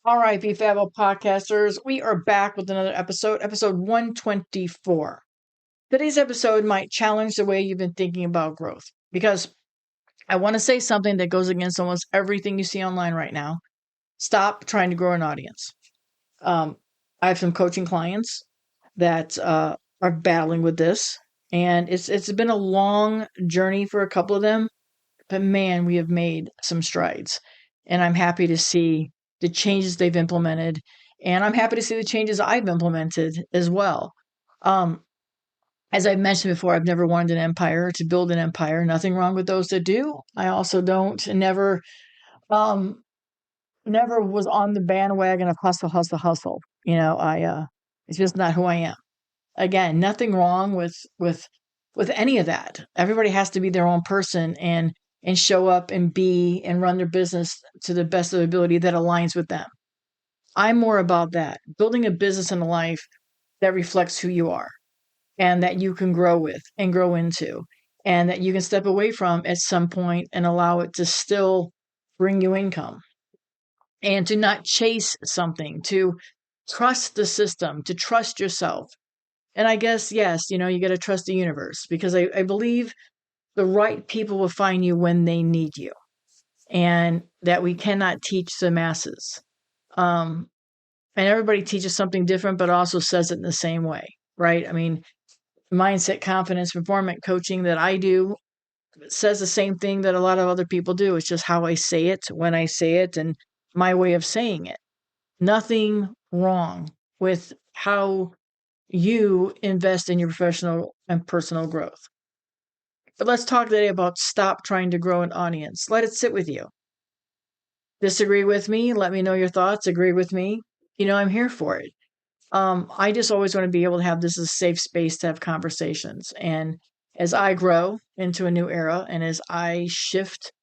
All right, Be Fabbo Podcasters, we are back with another episode 124. Today's episode might challenge the way you've been thinking about growth because I want to say something that goes against almost everything you see online right now. Stop trying to grow an audience. I have some coaching clients that are battling with this, and it's been a long journey for a couple of them, but man, we have made some strides, and I'm happy to see the changes they've implemented, and I'm happy to see the changes I've implemented as well. As I've mentioned before, I've never wanted an empire to build an empire. Nothing wrong with those that do. I also don't, um, never was on the bandwagon of hustle, hustle, hustle. It's just not who I am. Again, nothing wrong with any of that. Everybody has to be their own person and show up and be and run their business to the best of their ability that aligns with them. I'm more about that, building a business and a life that reflects who you are and that you can grow with and grow into and that you can step away from at some point and allow it to still bring you income and to not chase something, to trust the system, to trust yourself. And I guess, yes, you got to trust the universe because I believe the right people will find you when they need you and that we cannot teach the masses. And everybody teaches something different, but also says it in the same way, right? I mean, mindset, confidence, performance coaching that I do says the same thing that a lot of other people do. It's just how I say it, when I say it, and my way of saying it. Nothing wrong with how you invest in your professional and personal growth. But let's talk today about stop trying to grow an audience. Let it sit with you. Disagree with me? Let me know your thoughts. Agree with me? I'm here for it. I just always want to be able to have this as a safe space to have conversations. And as I grow into a new era and as I shift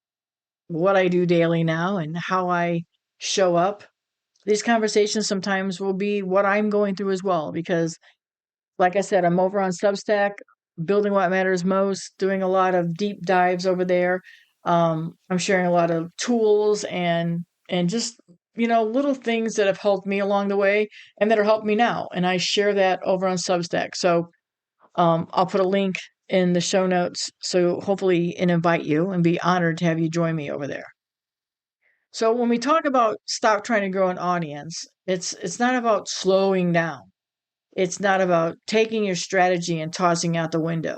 what I do daily now and how I show up, these conversations sometimes will be what I'm going through as well. Because, like I said, I'm over on Substack, building what matters most, doing a lot of deep dives over there. I'm sharing a lot of tools and just little things that have helped me along the way and that are helping me now. And I share that over on Substack. So I'll put a link in the show notes. So hopefully and invite you and be honored to have you join me over there. So when we talk about stop trying to grow an audience, it's not about slowing down. It's not about taking your strategy and tossing out the window.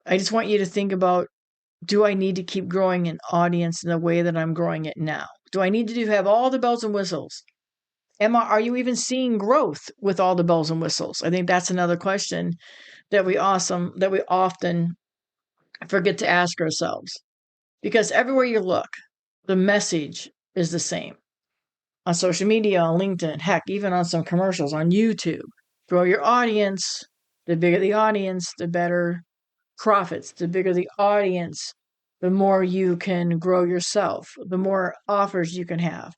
I just want you to think about, do I need to keep growing an audience in the way that I'm growing it now? Do I need to have all the bells and whistles? Are you even seeing growth with all the bells and whistles? I think that's another question that we often forget to ask ourselves. Because everywhere you look, the message is the same. On social media, on LinkedIn, heck, even on some commercials on YouTube. Grow your audience. The bigger the audience, the better profits. The bigger the audience, the more you can grow yourself, the more offers you can have.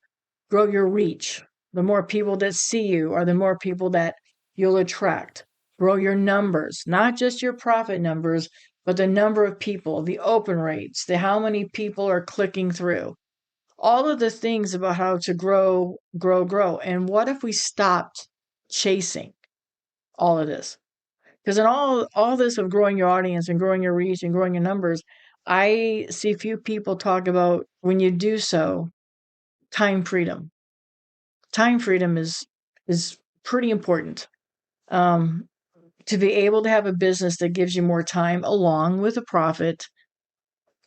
Grow your reach. The more people that see you are the more people that you'll attract. Grow your numbers, not just your profit numbers, but the number of people, the open rates, the how many people are clicking through. All of the things about how to grow. And what if we stopped chasing all of this? Because in all this of growing your audience and growing your reach and growing your numbers, I see few people talk about, when you do so, time freedom. Time freedom is pretty important. To be able to have a business that gives you more time along with a profit,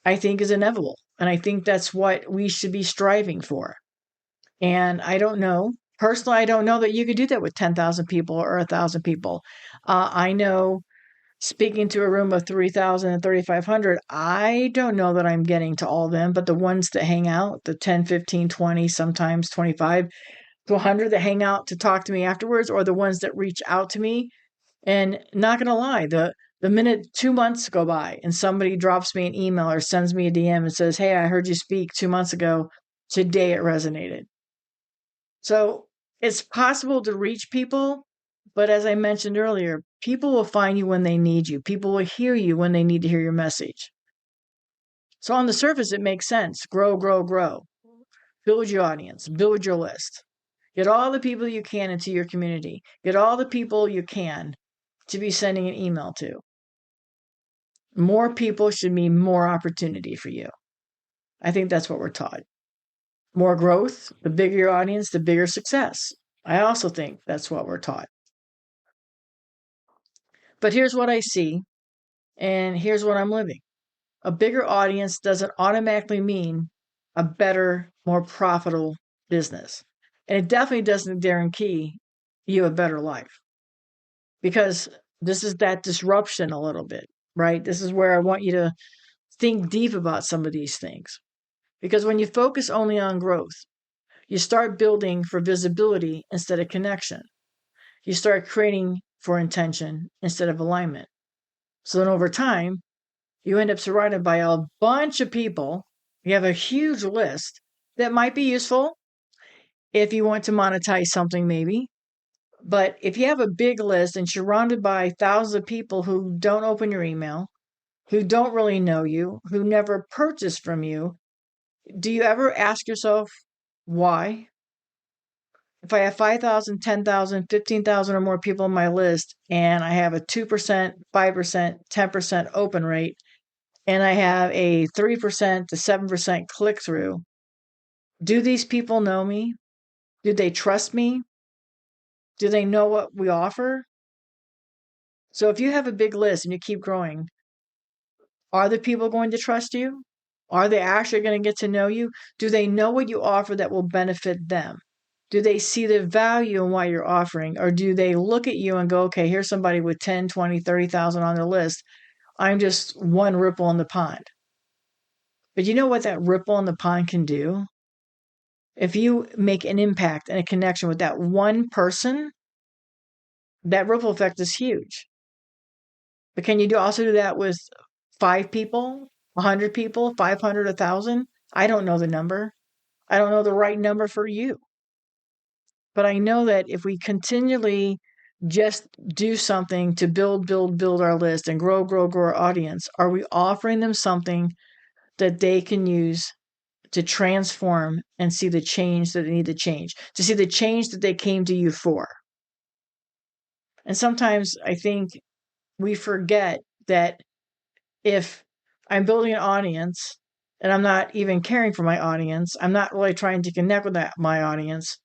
I think is inevitable. And I think that's what we should be striving for. And I don't know. Personally, I don't know that you could do that with 10,000 people or 1,000 people. I know, speaking to a room of 3,000 and 3,500, I don't know that I'm getting to all of them, but the ones that hang out, the 10, 15, 20, sometimes 25 to 100 that hang out to talk to me afterwards, or the ones that reach out to me. And not going to lie, the minute 2 months go by and somebody drops me an email or sends me a DM and says, "Hey, I heard you speak 2 months ago. Today it resonated." So it's possible to reach people, but as I mentioned earlier, people will find you when they need you. People will hear you when they need to hear your message. So on the surface, it makes sense. Grow, grow, grow. Build your audience, build your list. Get all the people you can into your community. Get all the people you can to be sending an email to. More people should mean more opportunity for you. I think that's what we're taught. More growth, the bigger your audience, the bigger success. I also think that's what we're taught. But here's what I see, and here's what I'm living. A bigger audience doesn't automatically mean a better, more profitable business. And it definitely doesn't guarantee you a better life. Because this is that disruption a little bit, right? This is where I want you to think deep about some of these things. Because when you focus only on growth, you start building for visibility instead of connection. You start creating for intention instead of alignment. So then over time, you end up surrounded by a bunch of people. You have a huge list that might be useful if you want to monetize something, maybe. But if you have a big list and surrounded by thousands of people who don't open your email, who don't really know you, who never purchased from you, do you ever ask yourself why? If I have 5,000, 10,000, 15,000 or more people on my list, and I have a 2%, 5%, 10% open rate, and I have a 3% to 7% click through, do these people know me? Do they trust me? Do they know what we offer? So if you have a big list and you keep growing, are the people going to trust you? Are they actually going to get to know you? Do they know what you offer that will benefit them? Do they see the value in what you're offering? Or do they look at you and go, okay, here's somebody with 10, 20, 30,000 on their list. I'm just one ripple in the pond. But you know what that ripple in the pond can do? If you make an impact and a connection with that one person, that ripple effect is huge. But can you also do that with 5 people, 100 people, 500, 1,000? I don't know the number. I don't know the right number for you. But I know that if we continually just do something to build our list and grow our audience, are we offering them something that they can use to transform and see the change that they need to change, to see the change that they came to you for? And sometimes I think we forget that if I'm building an audience and I'm not even caring for my audience, I'm not really trying to connect with my audience,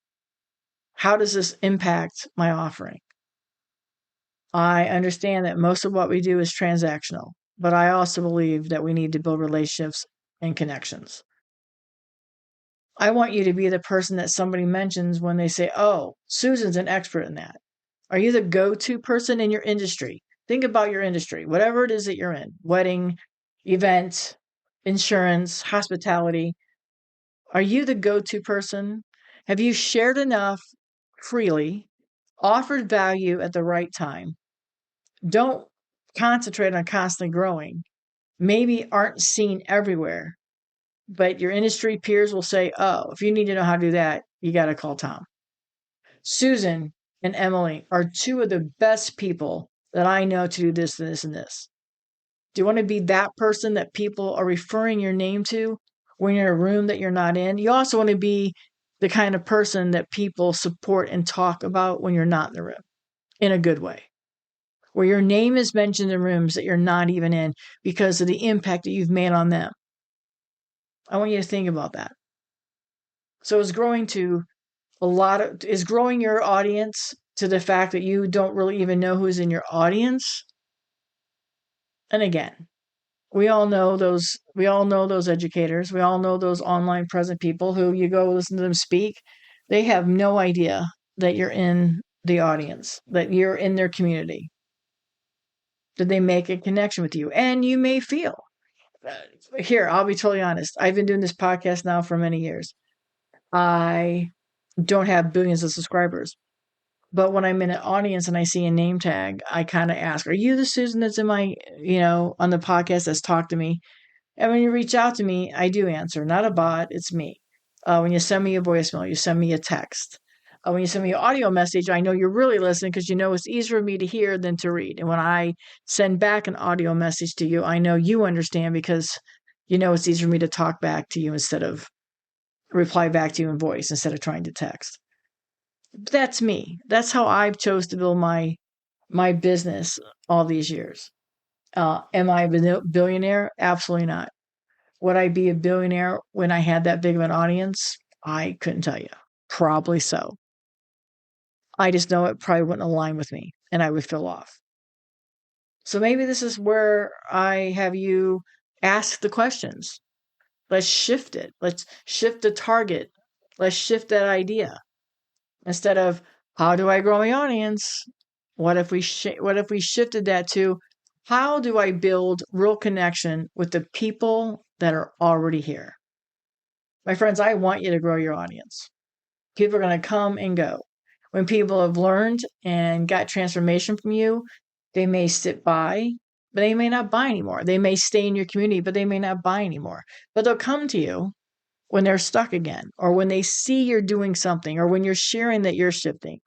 how does this impact my offering? I understand that most of what we do is transactional, but I also believe that we need to build relationships and connections. I want you to be the person that somebody mentions when they say, oh, Susan's an expert in that. Are you the go-to person in your industry? Think about your industry, whatever it is that you're in, wedding, event, insurance, hospitality. Are you the go-to person? Have you shared enough freely, offered value at the right time? Don't concentrate on constantly growing. Maybe aren't seen everywhere, but your industry peers will say, oh, if you need to know how to do that, you got to call Tom. Susan and Emily are 2 of the best people that I know to do this and this and this. Do you want to be that person that people are referring your name to when you're in a room that you're not in? You also want to be the kind of person that people support and talk about when you're not in the room, in a good way, where your name is mentioned in rooms that you're not even in because of the impact that you've made on them. I want you to think about that. So is growing your audience to the fact that you don't really even know who's in your audience? And again, we all know those educators. We all know those online present people who you go listen to them speak. They have no idea that you're in the audience, that you're in their community. Did they make a connection with you? And you may feel, here, I'll be totally honest. I've been doing this podcast now for many years. I don't have billions of subscribers. But when I'm in an audience and I see a name tag, I kind of ask, are you the Susan that's in my, on the podcast that's talked to me? And when you reach out to me, I do answer. Not a bot, it's me. When you send me a voicemail, you send me a text. When you send me an audio message, I know you're really listening because you know it's easier for me to hear than to read. And when I send back an audio message to you, I know you understand because you know it's easier for me to talk back to you instead of reply back to you in voice instead of trying to text. That's me. That's how I've chose to build my business all these years. Am I a billionaire? Absolutely not. Would I be a billionaire when I had that big of an audience? I couldn't tell you. Probably so. I just know it probably wouldn't align with me and I would feel off. So maybe this is where I have you ask the questions. Let's shift it. Let's shift the target. Let's shift that idea. Instead of how do I grow my audience? What if we shifted that to how do I build real connection with the people that are already here? My friends, I want you to grow your audience. People are going to come and go. When people have learned and got transformation from you, they may sit by, but they may not buy anymore. They may stay in your community, but they may not buy anymore. But they'll come to you when they're stuck again, or when they see you're doing something, or when you're sharing that you're shifting.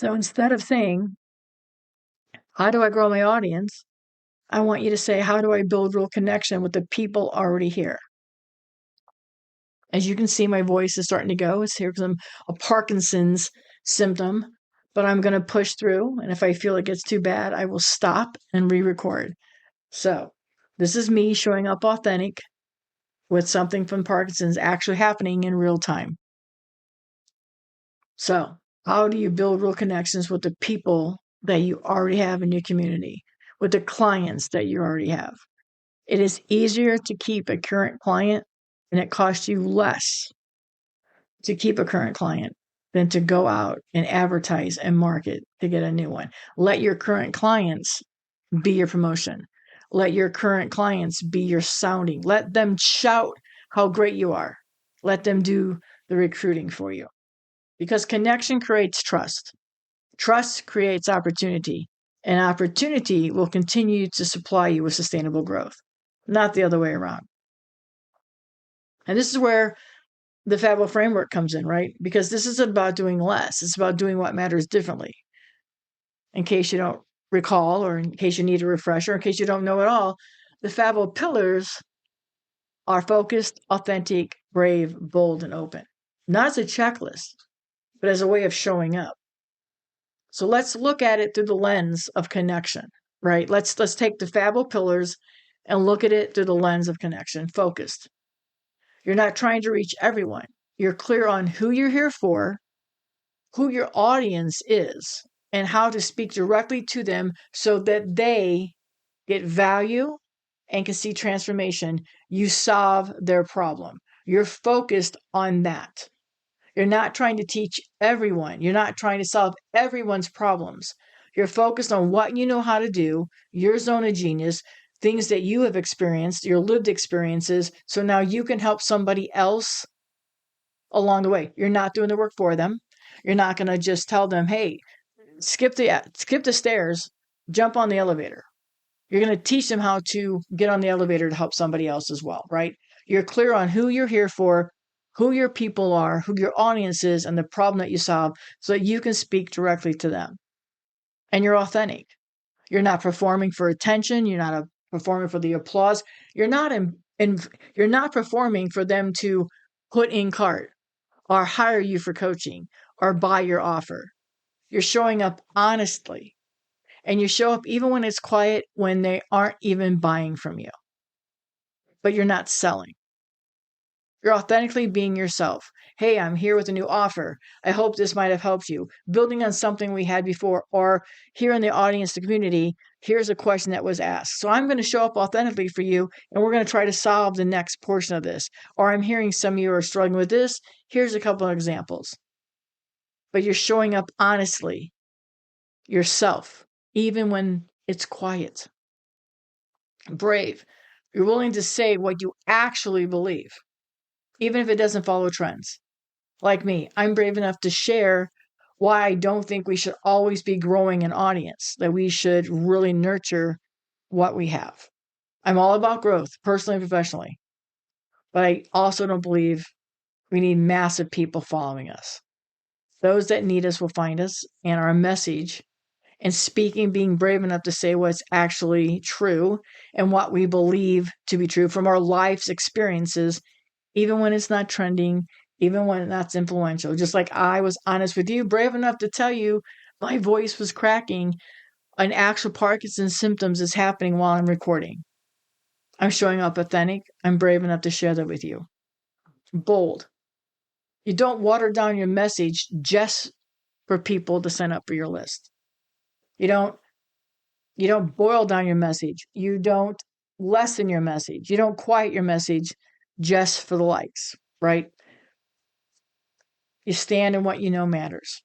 So instead of saying, how do I grow my audience? I want you to say, how do I build real connection with the people already here? As you can see, my voice is starting to go. It's here because I'm a Parkinson's symptom, but I'm going to push through. And if I feel it gets too bad, I will stop and re-record. So this is me showing up authentic with something from Parkinson's actually happening in real time. So how do you build real connections with the people that you already have in your community, with the clients that you already have? It is easier to keep a current client, and it costs you less to keep a current client than to go out and advertise and market to get a new one. Let your current clients be your promotion. Let your current clients be your sounding. Let them shout how great you are. Let them do the recruiting for you. Because connection creates trust. Trust creates opportunity. And opportunity will continue to supply you with sustainable growth, not the other way around. And this is where the Fabbo Framework comes in, right? Because this is about doing less. It's about doing what matters differently. In case you don't recall, or in case you need a refresher, in case you don't know at all, the Fabbo pillars are focused, authentic, brave, bold, and open. Not as a checklist, but as a way of showing up. So let's look at it through the lens of connection, right? Let's take the Fabbo pillars and look at it through the lens of connection, focused. You're not trying to reach everyone. You're clear on who you're here for, who your audience is, and how to speak directly to them so that they get value and can see transformation. You solve their problem. You're focused on that. You're not trying to teach everyone. You're not trying to solve everyone's problems. You're focused on what you know how to do, your zone of genius, things that you have experienced, your lived experiences. So now you can help somebody else along the way. You're not doing the work for them. You're not going to just tell them, hey, skip the stairs, jump on the elevator. You're going to teach them how to get on the elevator to help somebody else as well, right? You're clear on who you're here for, who your people are, who your audience is, and the problem that you solve so that you can speak directly to them. And you're authentic. You're not performing for attention. You're not performing for the applause. You're not you're not performing for them to put in cart or hire you for coaching or buy your offer. You're showing up honestly. And you show up even when it's quiet, when they aren't even buying from you. But you're not selling. You're authentically being yourself. Hey, I'm here with a new offer. I hope this might have helped you. Building on something we had before, or here in the audience, the community, here's a question that was asked. So I'm going to show up authentically for you, and we're going to try to solve the next portion of this. Or I'm hearing some of you are struggling with this. Here's a couple of examples. But you're showing up honestly, yourself, even when it's quiet. Brave. You're willing to say what you actually believe, even if it doesn't follow trends. Like me, I'm brave enough to share why I don't think we should always be growing an audience, that we should really nurture what we have. I'm all about growth, personally and professionally. But I also don't believe we need massive people following us. Those that need us will find us, and our message and speaking, being brave enough to say what's actually true and what we believe to be true from our life's experiences even when it's not trending, even when that's influential. Just like I was honest with you, brave enough to tell you my voice was cracking. An actual Parkinson's symptoms is happening while I'm recording. I'm showing up authentic. I'm brave enough to share that with you. Bold. You don't water down your message just for people to sign up for your list. You don't boil down your message. You don't lessen your message. You don't quiet your message just for the likes, right? You stand in what you know matters.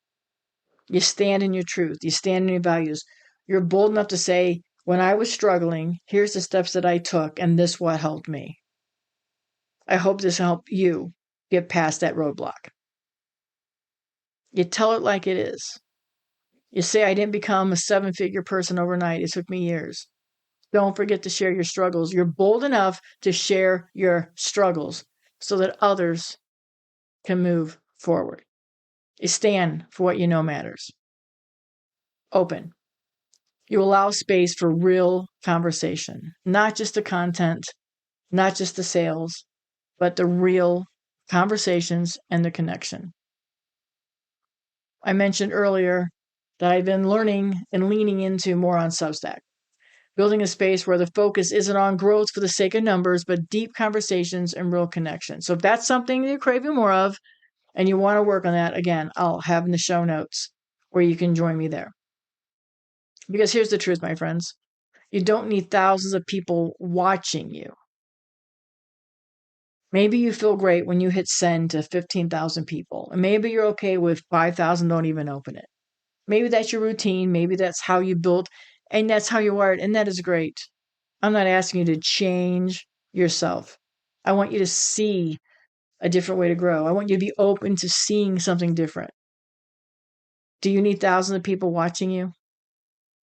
You stand in your truth. You stand in your values. You're bold enough to say, when I was struggling, here's the steps that I took, and this what helped me. I hope this helped you get past that roadblock. You tell it like it is. You say, I didn't become a 7-figure person overnight. It took me years. Don't forget to share your struggles. You're bold enough to share your struggles so that others can move forward. You stand for what you know matters. Open. You allow space for real conversation, not just the content, not just the sales, but the real conversations and the connection. I mentioned earlier that I've been learning and leaning into more on Substack, building a space where the focus isn't on growth for the sake of numbers, but deep conversations and real connection. So if that's something you're craving more of and you want to work on that, again, I'll have in the show notes where you can join me there. Because here's the truth, my friends. You don't need thousands of people watching you. Maybe you feel great when you hit send to 15,000 people. And maybe you're okay with 5,000 don't even open it. Maybe that's your routine. Maybe that's how you built and that's how you're wired. And that is great. I'm not asking you to change yourself. I want you to see a different way to grow. I want you to be open to seeing something different. Do you need thousands of people watching you?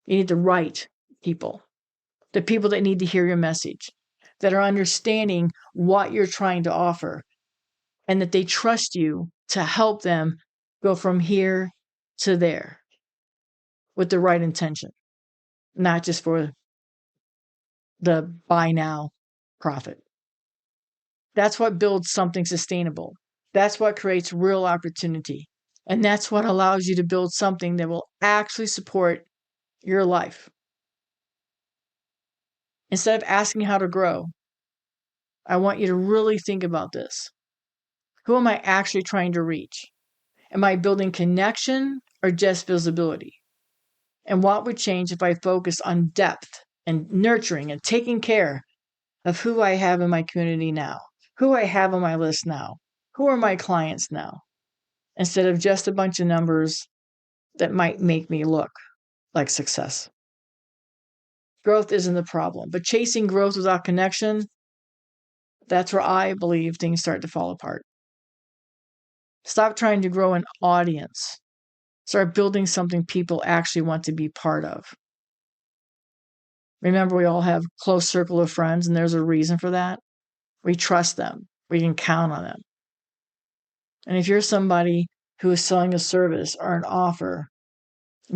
You need the right people. The people that need to hear your message, that are understanding what you're trying to offer, and that they trust you to help them go from here to there with the right intention, not just for the buy now profit. That's what builds something sustainable. That's what creates real opportunity. And that's what allows you to build something that will actually support your life. Instead of asking how to grow, I want you to really think about this. Who am I actually trying to reach? Am I building connection or just visibility? And what would change if I focus on depth and nurturing and taking care of who I have in my community now, who I have on my list now, who are my clients now, instead of just a bunch of numbers that might make me look like success. Growth isn't the problem, but chasing growth without connection, that's where I believe things start to fall apart. Stop trying to grow an audience. Start building something people actually want to be part of. Remember, we all have a close circle of friends, and there's a reason for that. We trust them. We can count on them. And if you're somebody who is selling a service or an offer,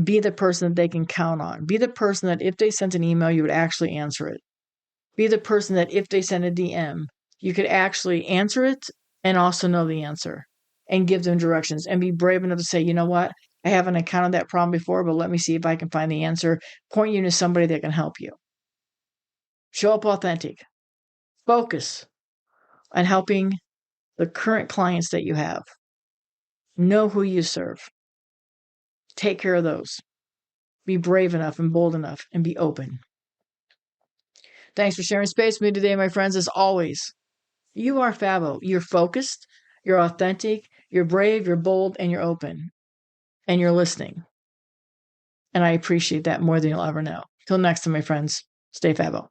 be the person that they can count on. Be the person that if they sent an email, you would actually answer it. Be the person that if they sent a DM, you could actually answer it and also know the answer and give them directions and be brave enough to say, you know what? I haven't encountered that problem before, but let me see if I can find the answer. Point you to somebody that can help you. Show up authentic. Focus on helping the current clients that you have. Know who you serve. Take care of those. Be brave enough and bold enough and be open. Thanks for sharing space with me today, my friends. As always, you are Fabbo. You're focused, you're authentic, you're brave, you're bold, and you're open. And you're listening. And I appreciate that more than you'll ever know. Till next time, my friends, stay Fabbo.